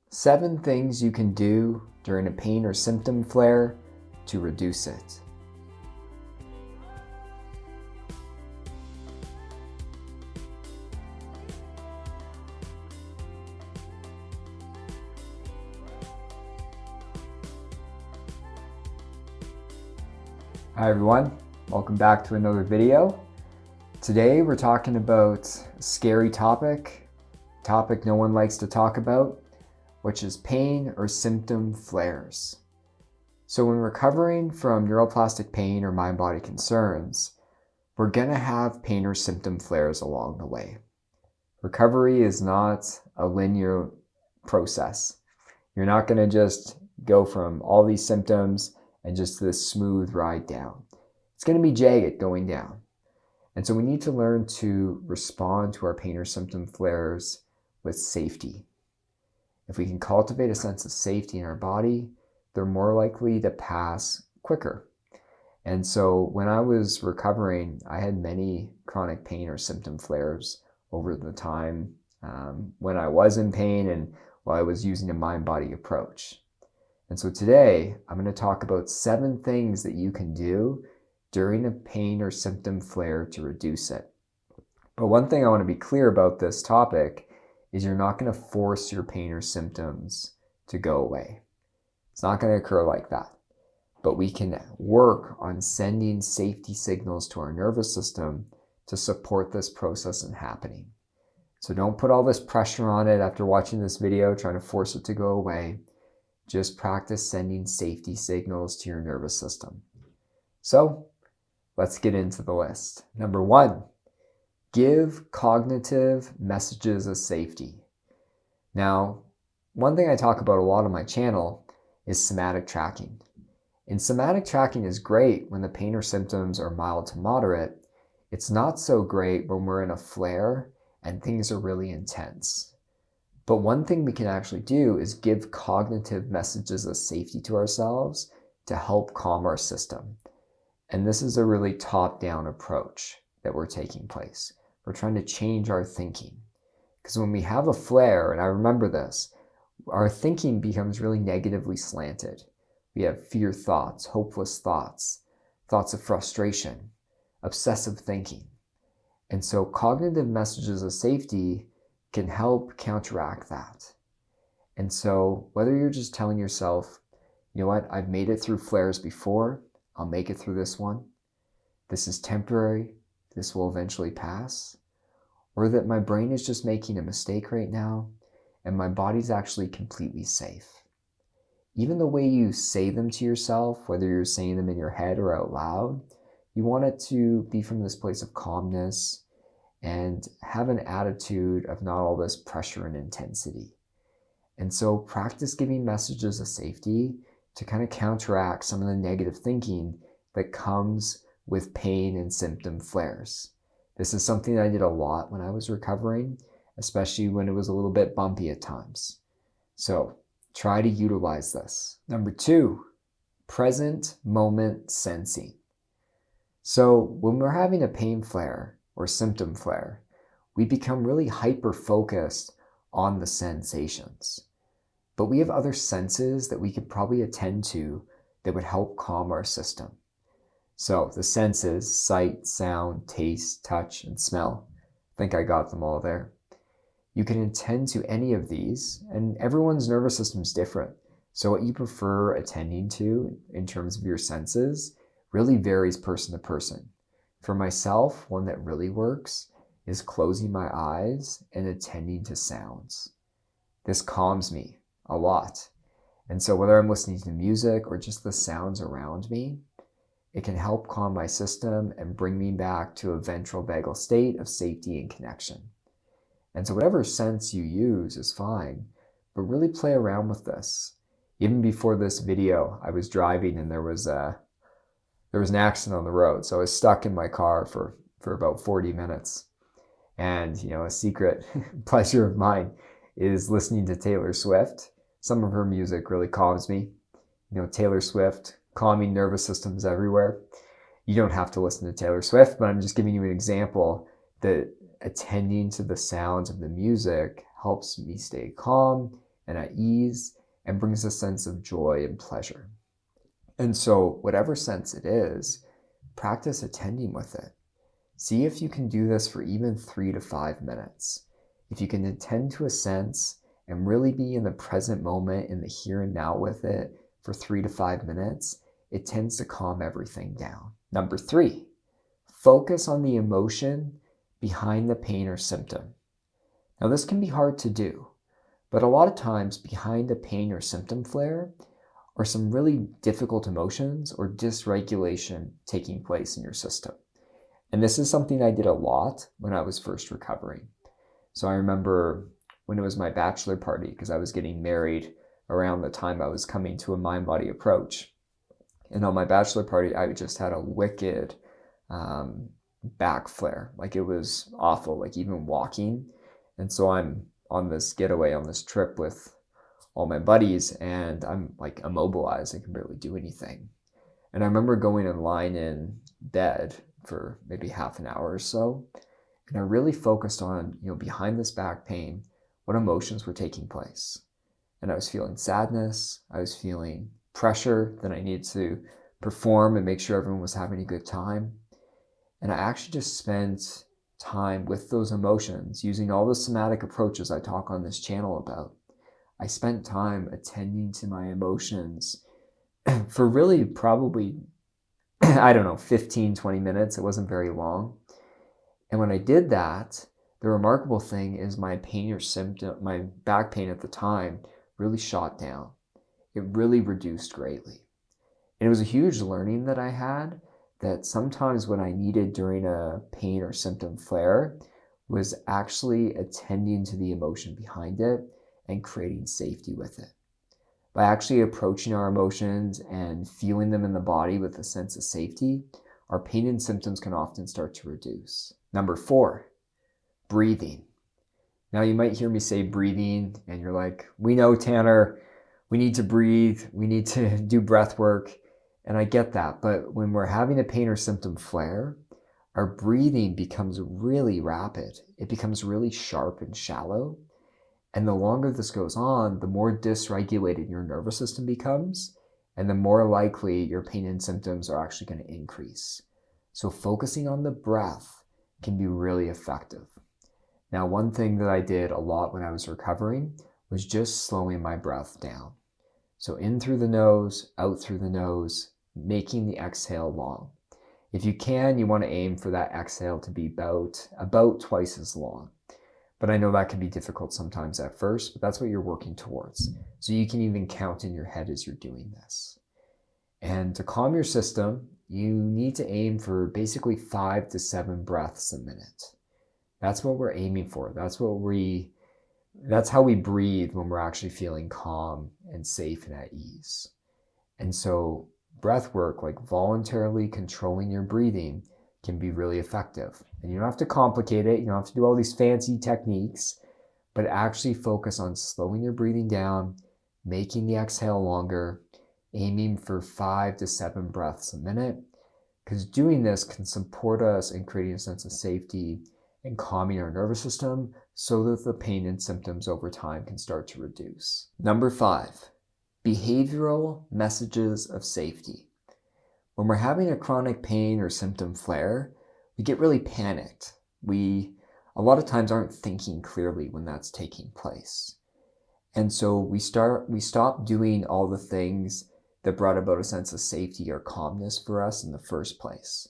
7 things you can do during a pain or symptom flare to reduce it. Hi everyone, welcome back to another video. Today we're talking about a scary topic no one likes to talk about, which is pain or symptom flares. So when recovering from neuroplastic pain or mind-body concerns, we're gonna have pain or symptom flares along the way. Recovery is not a linear process. You're not gonna just go from all these symptoms and just this smooth ride down. It's going to be jagged going down. And so we need to learn to respond to our pain or symptom flares with safety. If we can cultivate a sense of safety in our body, they're more likely to pass quicker. And so when I was recovering, I had many chronic pain or symptom flares over the time when I was in pain and while I was using a mind-body approach. And so today, I'm going to talk about 7 things that you can do during a pain or symptom flare to reduce it. But one thing I want to be clear about this topic is you're not going to force your pain or symptoms to go away. It's not going to occur like that. But we can work on sending safety signals to our nervous system to support this process in happening. So don't put all this pressure on it after watching this video, trying to force it to go away. Just practice sending safety signals to your nervous system. So let's get into the list. Number 1, give cognitive messages of safety. Now, one thing I talk about a lot on my channel is somatic tracking. And somatic tracking is great when the pain or symptoms are mild to moderate. It's not so great when we're in a flare and things are really intense. But one thing we can actually do is give cognitive messages of safety to ourselves to help calm our system. And this is a really top-down approach that we're taking place. We're trying to change our thinking. Because when we have a flare, and I remember this, our thinking becomes really negatively slanted. We have fear thoughts, hopeless thoughts, thoughts of frustration, obsessive thinking. And so cognitive messages of safety can help counteract that. And so whether you're just telling yourself, you know what, I've made it through flares before, I'll make it through this one. This is temporary, this will eventually pass. Or that my brain is just making a mistake right now and my body's actually completely safe. Even the way you say them to yourself, whether you're saying them in your head or out loud, you want it to be from this place of calmness and have an attitude of not all this pressure and intensity. And so practice giving messages of safety to kind of counteract some of the negative thinking that comes with pain and symptom flares. This is something I did a lot when I was recovering, especially when it was a little bit bumpy at times. So try to utilize this. Number 2, present moment sensing. So when we're having a pain flare, or symptom flare, we become really hyper-focused on the sensations. But we have other senses that we could probably attend to that would help calm our system. So the senses, sight, sound, taste, touch, and smell. I think I got them all there. You can attend to any of these, and everyone's nervous system is different. So what you prefer attending to in terms of your senses really varies person to person. For myself, one that really works is closing my eyes and attending to sounds. This calms me a lot. And so whether I'm listening to music or just the sounds around me, it can help calm my system and bring me back to a ventral vagal state of safety and connection. And so whatever sense you use is fine, but really play around with this. Even before this video, I was driving and there was an accident on the road. So I was stuck in my car for about 40 minutes. And, you know, a secret pleasure of mine is listening to Taylor Swift. Some of her music really calms me. You know, Taylor Swift, calming nervous systems everywhere. You don't have to listen to Taylor Swift, but I'm just giving you an example that attending to the sounds of the music helps me stay calm and at ease and brings a sense of joy and pleasure. And so whatever sense it is, practice attending with it. See if you can do this for even 3 to 5 minutes. If you can attend to a sense and really be in the present moment, in the here and now with it for 3 to 5 minutes, it tends to calm everything down. Number 3, focus on the emotion behind the pain or symptom. Now this can be hard to do, but a lot of times behind a pain or symptom flare are some really difficult emotions or dysregulation taking place in your system. And this is something I did a lot when I was first recovering. So I remember when it was my bachelor party, because I was getting married around the time I was coming to a mind-body approach. And on my bachelor party, I just had a wicked back flare. Like it was awful, like even walking. And so I'm on this getaway, on this trip with all my buddies, and I'm like immobilized. I can barely do anything. And I remember going and lying in bed for maybe half an hour or so. And I really focused on, behind this back pain, what emotions were taking place. And I was feeling sadness. I was feeling pressure that I needed to perform and make sure everyone was having a good time. And I actually just spent time with those emotions using all the somatic approaches I talk on this channel about. I spent time attending to my emotions for really probably, 15, 20 minutes. It wasn't very long. And when I did that, the remarkable thing is my pain or symptom, my back pain at the time really shot down. It really reduced greatly. And it was a huge learning that I had, that sometimes what I needed during a pain or symptom flare was actually attending to the emotion behind it and creating safety with it. By actually approaching our emotions and feeling them in the body with a sense of safety, our pain and symptoms can often start to reduce. Number 4, breathing. Now you might hear me say breathing and you're like, we know, Tanner, we need to breathe, we need to do breath work. And I get that, but when we're having a pain or symptom flare, our breathing becomes really rapid. It becomes really sharp and shallow. And the longer this goes on, the more dysregulated your nervous system becomes, and the more likely your pain and symptoms are actually going to increase. So focusing on the breath can be really effective. Now, one thing that I did a lot when I was recovering was just slowing my breath down. So in through the nose, out through the nose, making the exhale long. If you can, you want to aim for that exhale to be about twice as long. But I know that can be difficult sometimes at first, but that's what you're working towards. So you can even count in your head as you're doing this. And to calm your system, you need to aim for basically 5 to 7 breaths a minute. That's what we're aiming for. That's how we breathe when we're actually feeling calm and safe and at ease. And so breath work, like voluntarily controlling your breathing, can be really effective. And you don't have to complicate it. You don't have to do all these fancy techniques, but actually focus on slowing your breathing down, making the exhale longer, aiming for 5 to 7 breaths a minute, because doing this can support us in creating a sense of safety and calming our nervous system so that the pain and symptoms over time can start to reduce. Number 5, behavioral messages of safety. When we're having a chronic pain or symptom flare, we get really panicked. We a lot of times aren't thinking clearly when that's taking place. And so we stop doing all the things that brought about a sense of safety or calmness for us in the first place.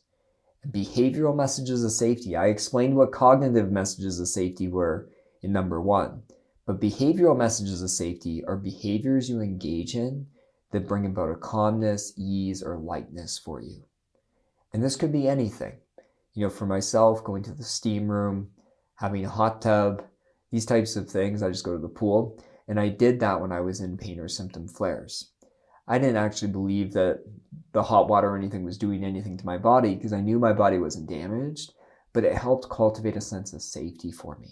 Behavioral messages of safety. I explained what cognitive messages of safety were in number 1, but behavioral messages of safety are behaviors you engage in that bring about a calmness, ease, or lightness for you. And this could be anything. For myself, going to the steam room, having a hot tub, these types of things. I just go to the pool. And I did that when I was in pain or symptom flares. I didn't actually believe that the hot water or anything was doing anything to my body because I knew my body wasn't damaged, but it helped cultivate a sense of safety for me.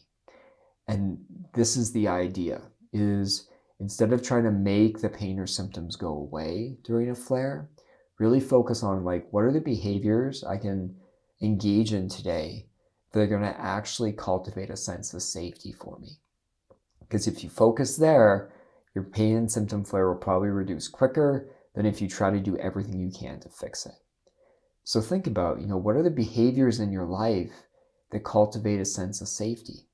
And this is the idea, is instead of trying to make the pain or symptoms go away during a flare, really focus on what are the behaviors I can engage in today that are going to actually cultivate a sense of safety for me. Because if you focus there, your pain and symptom flare will probably reduce quicker than if you try to do everything you can to fix it. So think about, what are the behaviors in your life that cultivate a sense of safety?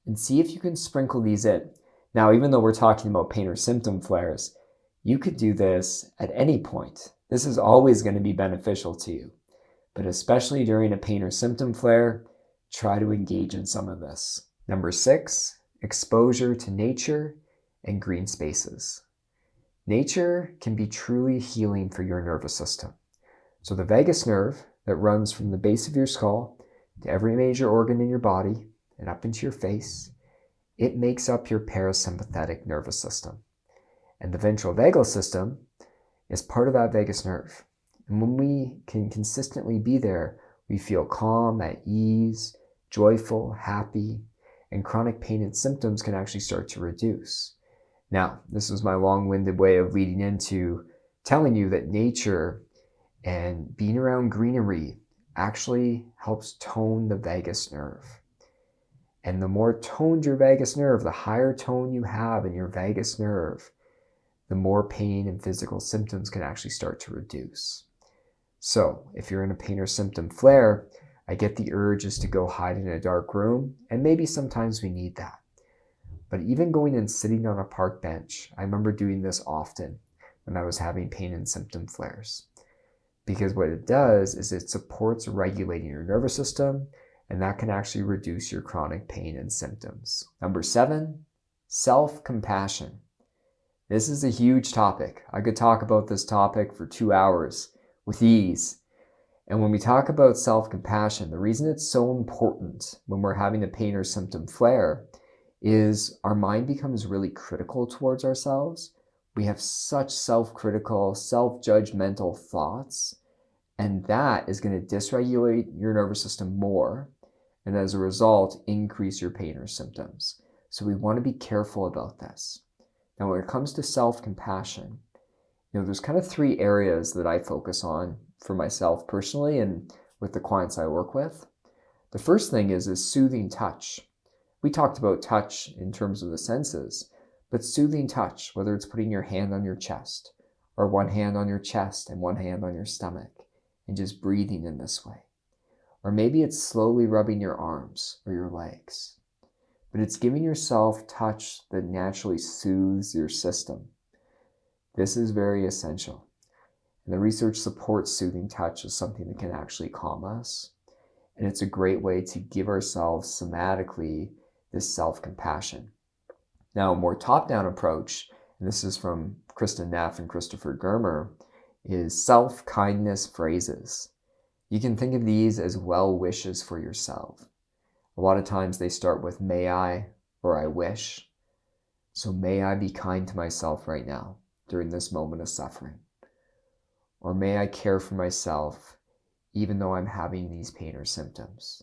And see if you can sprinkle these in. Now, even though we're talking about pain or symptom flares, you could do this at any point. This is always going to be beneficial to you. But especially during a pain or symptom flare, try to engage in some of this. Number 6, exposure to nature and green spaces. Nature can be truly healing for your nervous system. So the vagus nerve that runs from the base of your skull to every major organ in your body and up into your face, it makes up your parasympathetic nervous system. And the ventral vagal system is part of that vagus nerve. And when we can consistently be there, we feel calm, at ease, joyful, happy, and chronic pain and symptoms can actually start to reduce. Now, this is my long-winded way of leading into telling you that nature and being around greenery actually helps tone the vagus nerve. And the more toned your vagus nerve, the higher tone you have in your vagus nerve, the more pain and physical symptoms can actually start to reduce. So if you're in a pain or symptom flare, I get the urges to go hide in a dark room, and maybe sometimes we need that. But even going and sitting on a park bench, I remember doing this often when I was having pain and symptom flares. Because what it does is it supports regulating your nervous system, and that can actually reduce your chronic pain and symptoms. Number 7, self-compassion. This is a huge topic. I could talk about this topic for 2 hours with ease. And when we talk about self-compassion, the reason it's so important when we're having a pain or symptom flare is our mind becomes really critical towards ourselves. We have such self-critical, self-judgmental thoughts, and that is going to dysregulate your nervous system more, and as a result, increase your pain or symptoms. So we want to be careful about this. Now, when it comes to self-compassion, there's kind of 3 areas that I focus on for myself personally and with the clients I work with. The first thing is soothing touch. We talked about touch in terms of the senses, but soothing touch, whether it's putting your hand on your chest or one hand on your chest and one hand on your stomach and just breathing in this way. Or maybe it's slowly rubbing your arms or your legs, but it's giving yourself touch that naturally soothes your system. This is very essential. And the research supports soothing touch as something that can actually calm us. And it's a great way to give ourselves somatically this self-compassion. Now, a more top-down approach, and this is from Kristen Neff and Christopher Germer, is self-kindness phrases. You can think of these as well wishes for yourself. A lot of times they start with may I or I wish. So may I be kind to myself right now during this moment of suffering. Or may I care for myself even though I'm having these pain or symptoms.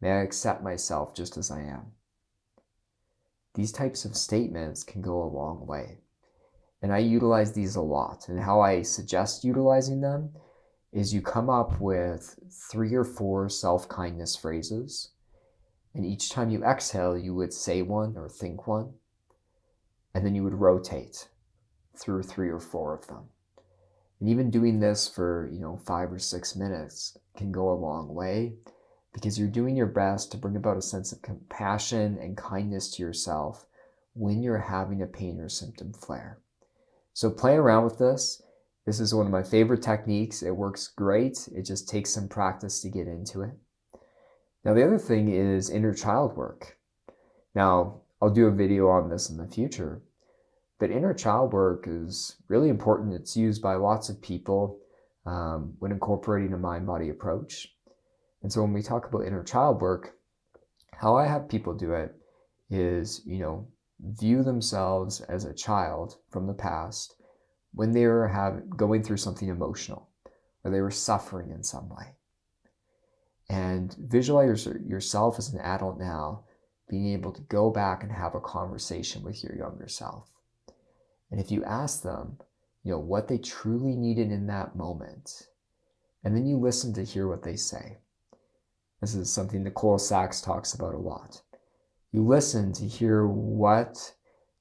May I accept myself just as I am. These types of statements can go a long way. And I utilize these a lot. And how I suggest utilizing them is you come up with 3 or 4 self-kindness phrases. And each time you exhale, you would say one or think one. And then you would rotate through 3 or 4 of them. And even doing this for, 5 or 6 minutes can go a long way because you're doing your best to bring about a sense of compassion and kindness to yourself when you're having a pain or symptom flare. So play around with this. This is one of my favorite techniques. It works great. It just takes some practice to get into it. Now, the other thing is inner child work. Now, I'll do a video on this in the future, but inner child work is really important. It's used by lots of people when incorporating a mind-body approach. And so when we talk about inner child work, how I have people do it is, view themselves as a child from the past when they were going through something emotional or they were suffering in some way. And visualize yourself as an adult now, being able to go back and have a conversation with your younger self. And if you ask them, what they truly needed in that moment, and then you listen to hear what they say. This is something Nicole Sachs talks about a lot. You listen to hear what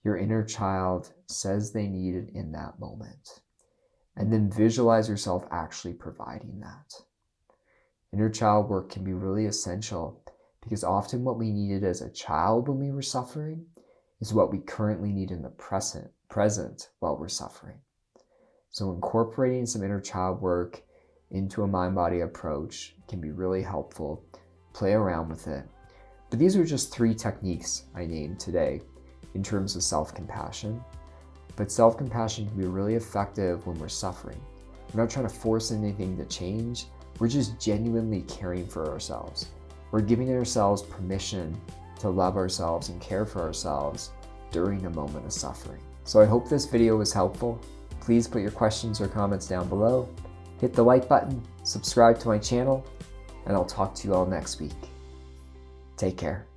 your inner child says they need it in that moment. And then visualize yourself actually providing that. Inner child work can be really essential because often what we needed as a child when we were suffering is what we currently need in the present while we're suffering. So incorporating some inner child work into a mind-body approach can be really helpful. Play around with it. But these are just 3 techniques I named today in terms of self-compassion. But self-compassion can be really effective when we're suffering. We're not trying to force anything to change. We're just genuinely caring for ourselves. We're giving ourselves permission to love ourselves and care for ourselves during a moment of suffering. So I hope this video was helpful. Please put your questions or comments down below. Hit the like button, subscribe to my channel, and I'll talk to you all next week. Take care.